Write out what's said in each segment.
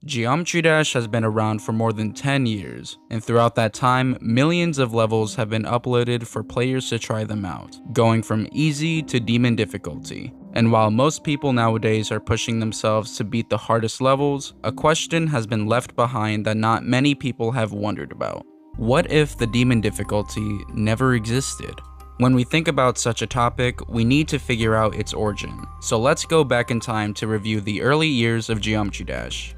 Geometry Dash has been around for more than 10 years, and throughout that time, millions of levels have been uploaded for players to try them out, going from easy to demon difficulty. And while most people nowadays are pushing themselves to beat the hardest levels, a question has been left behind that not many people have wondered about. What if the demon difficulty never existed? When we think about such a topic, we need to figure out its origin. So let's go back in time to review the early years of Geometry Dash.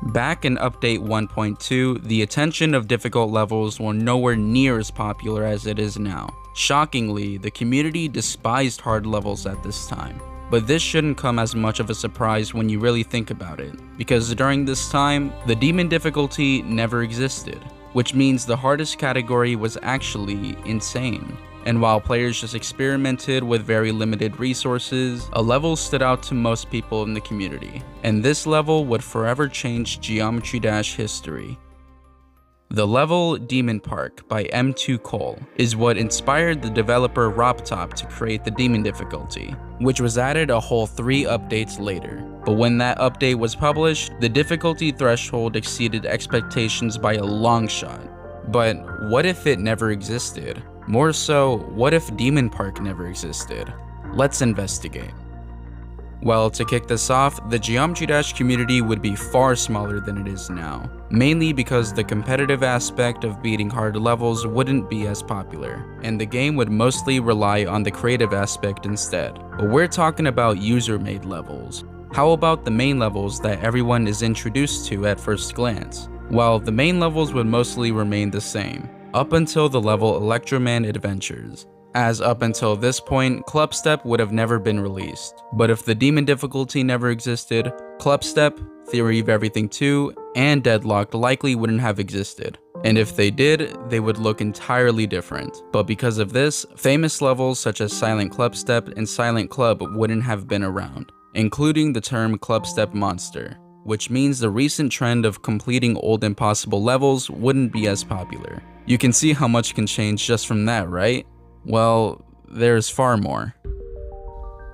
Back in Update 1.2, the attention of difficult levels were nowhere near as popular as it is now. Shockingly, the community despised hard levels at this time. But this shouldn't come as much of a surprise when you really think about it, because during this time, the demon difficulty never existed, which means the hardest category was actually insane. And while players just experimented with very limited resources, a level stood out to most people in the community. And this level would forever change Geometry Dash history. The level Demon Park by M2 Cole is what inspired the developer RobTop to create the demon difficulty, which was added a whole 3 updates later. But when that update was published, the difficulty threshold exceeded expectations by a long shot. But what if it never existed? More so, what if Demon Park never existed? Let's investigate. Well, to kick this off, the Geometry Dash community would be far smaller than it is now, mainly because the competitive aspect of beating hard levels wouldn't be as popular, and the game would mostly rely on the creative aspect instead. But we're talking about user-made levels. How about the main levels that everyone is introduced to at first glance? Well, the main levels would mostly remain the same, up until the level Electroman Adventures, as up until this point, Clubstep would have never been released. But if the demon difficulty never existed, Clubstep, Theory of Everything 2, and Deadlocked likely wouldn't have existed. And if they did, they would look entirely different. But because of this, famous levels such as Silent Clubstep and Silent Club wouldn't have been around, including the term Clubstep Monster, which means the recent trend of completing old impossible levels wouldn't be as popular. You can see how much can change just from that, right? Well, there's far more.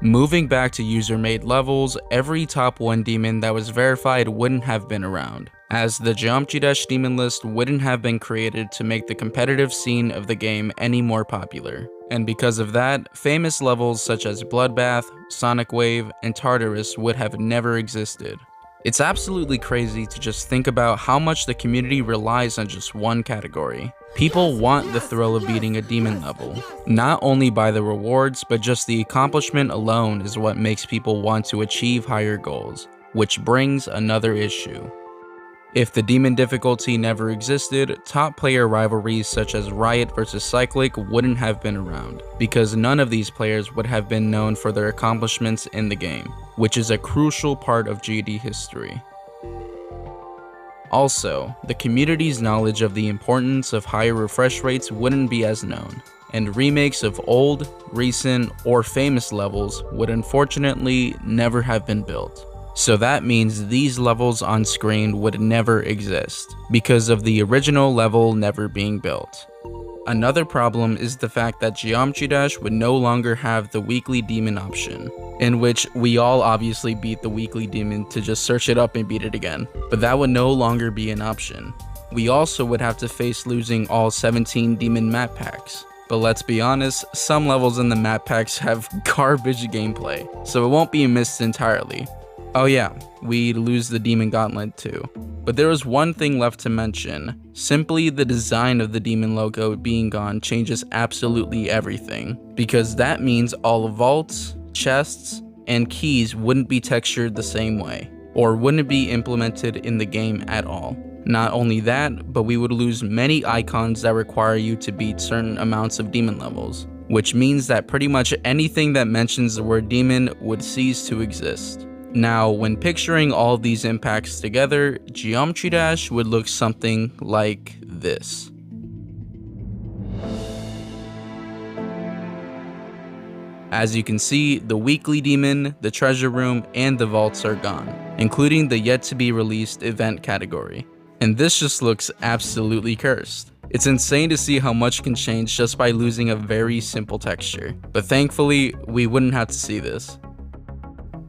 Moving back to user-made levels, every top 1 demon that was verified wouldn't have been around, as the Geometry Dash demon list wouldn't have been created to make the competitive scene of the game any more popular. And because of that, famous levels such as Bloodbath, Sonic Wave, and Tartarus would have never existed. It's absolutely crazy to just think about how much the community relies on just one category. People want the thrill of beating a demon level. Not only by the rewards, but just the accomplishment alone is what makes people want to achieve higher goals, which brings another issue. If the demon difficulty never existed, top player rivalries such as Riot vs Cyclic wouldn't have been around, because none of these players would have been known for their accomplishments in the game, which is a crucial part of GD history. Also, the community's knowledge of the importance of higher refresh rates wouldn't be as known, and remakes of old, recent, or famous levels would unfortunately never have been built. So that means these levels on screen would never exist, because of the original level never being built. Another problem is the fact that Geometry Dash would no longer have the weekly demon option, in which we all obviously beat the weekly demon to just search it up and beat it again, but that would no longer be an option. We also would have to face losing all 17 demon map packs. But let's be honest, some levels in the map packs have garbage gameplay, so it won't be missed entirely. Oh yeah, we'd lose the Demon Gauntlet too. But there was one thing left to mention. Simply the design of the demon logo being gone changes absolutely everything, because that means all vaults, chests, and keys wouldn't be textured the same way, or wouldn't be implemented in the game at all. Not only that, but we would lose many icons that require you to beat certain amounts of demon levels, which means that pretty much anything that mentions the word demon would cease to exist. Now, when picturing all of these impacts together, Geometry Dash would look something like this. As you can see, the weekly demon, the treasure room, and the vaults are gone, including the yet to be released event category. And this just looks absolutely cursed. It's insane to see how much can change just by losing a very simple texture, but thankfully, we wouldn't have to see this.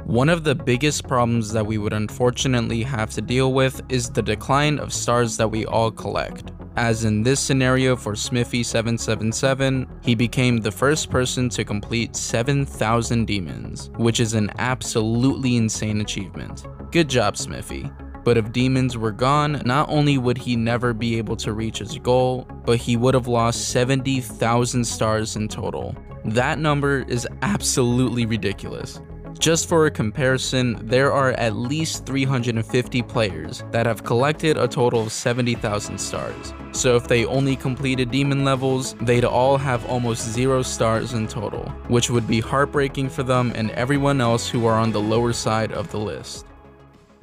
One of the biggest problems that we would unfortunately have to deal with is the decline of stars that we all collect. As in this scenario for Smithy777, he became the first person to complete 7,000 demons, which is an absolutely insane achievement. Good job, Smithy. But if demons were gone, not only would he never be able to reach his goal, but he would have lost 70,000 stars in total. That number is absolutely ridiculous. Just for a comparison, there are at least 350 players that have collected a total of 70,000 stars. So if they only completed demon levels, they'd all have almost 0 stars in total, which would be heartbreaking for them and everyone else who are on the lower side of the list.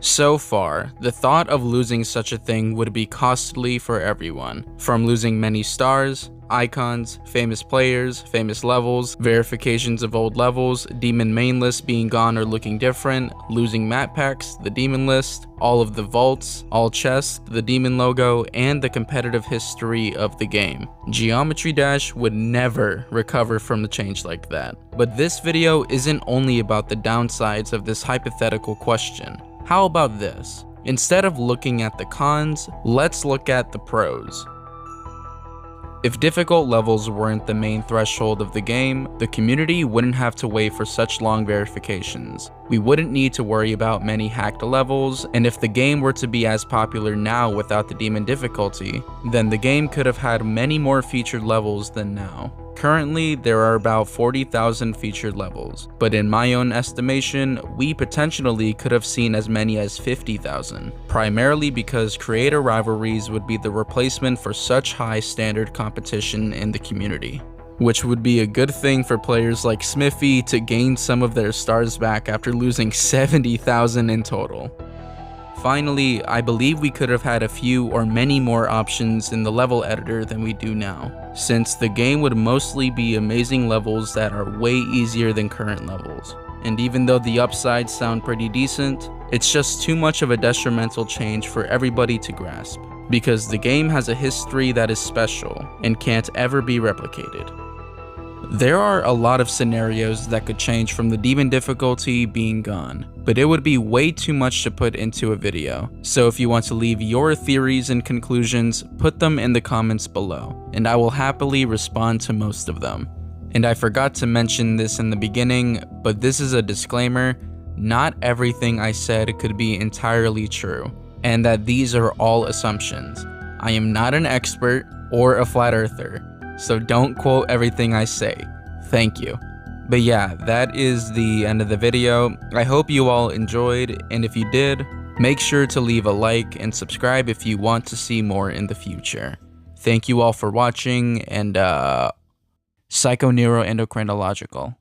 So far, the thought of losing such a thing would be costly for everyone, from losing many stars, icons, famous players, famous levels, verifications of old levels, demon main list being gone or looking different, losing map packs, the demon list, all of the vaults, all chests, the demon logo, and the competitive history of the game. Geometry Dash would never recover from the change like that. But this video isn't only about the downsides of this hypothetical question. How about this? Instead of looking at the cons, let's look at the pros. If difficult levels weren't the main threshold of the game, the community wouldn't have to wait for such long verifications. We wouldn't need to worry about many hacked levels, and if the game were to be as popular now without the demon difficulty, then the game could have had many more featured levels than now. Currently, there are about 40,000 featured levels, but in my own estimation, we potentially could have seen as many as 50,000, primarily because creator rivalries would be the replacement for such high standard competition in the community, which would be a good thing for players like Smithy to gain some of their stars back after losing 70,000 in total. Finally, I believe we could have had a few or many more options in the level editor than we do now, since the game would mostly be amazing levels that are way easier than current levels. And even though the upsides sound pretty decent, it's just too much of a detrimental change for everybody to grasp, because the game has a history that is special and can't ever be replicated. There are a lot of scenarios that could change from the demon difficulty being gone, but it would be way too much to put into a video. So if you want to leave your theories and conclusions, put them in the comments below, and I will happily respond to most of them. And I forgot to mention this in the beginning, but this is a disclaimer: not everything I said could be entirely true, and that these are all assumptions. I am not an expert or a flat earther, so don't quote everything I say. Thank you. But yeah, that is the end of the video. I hope you all enjoyed, and if you did, make sure to leave a like and subscribe if you want to see more in the future. Thank you all for watching, and psychoneuroendocrinological.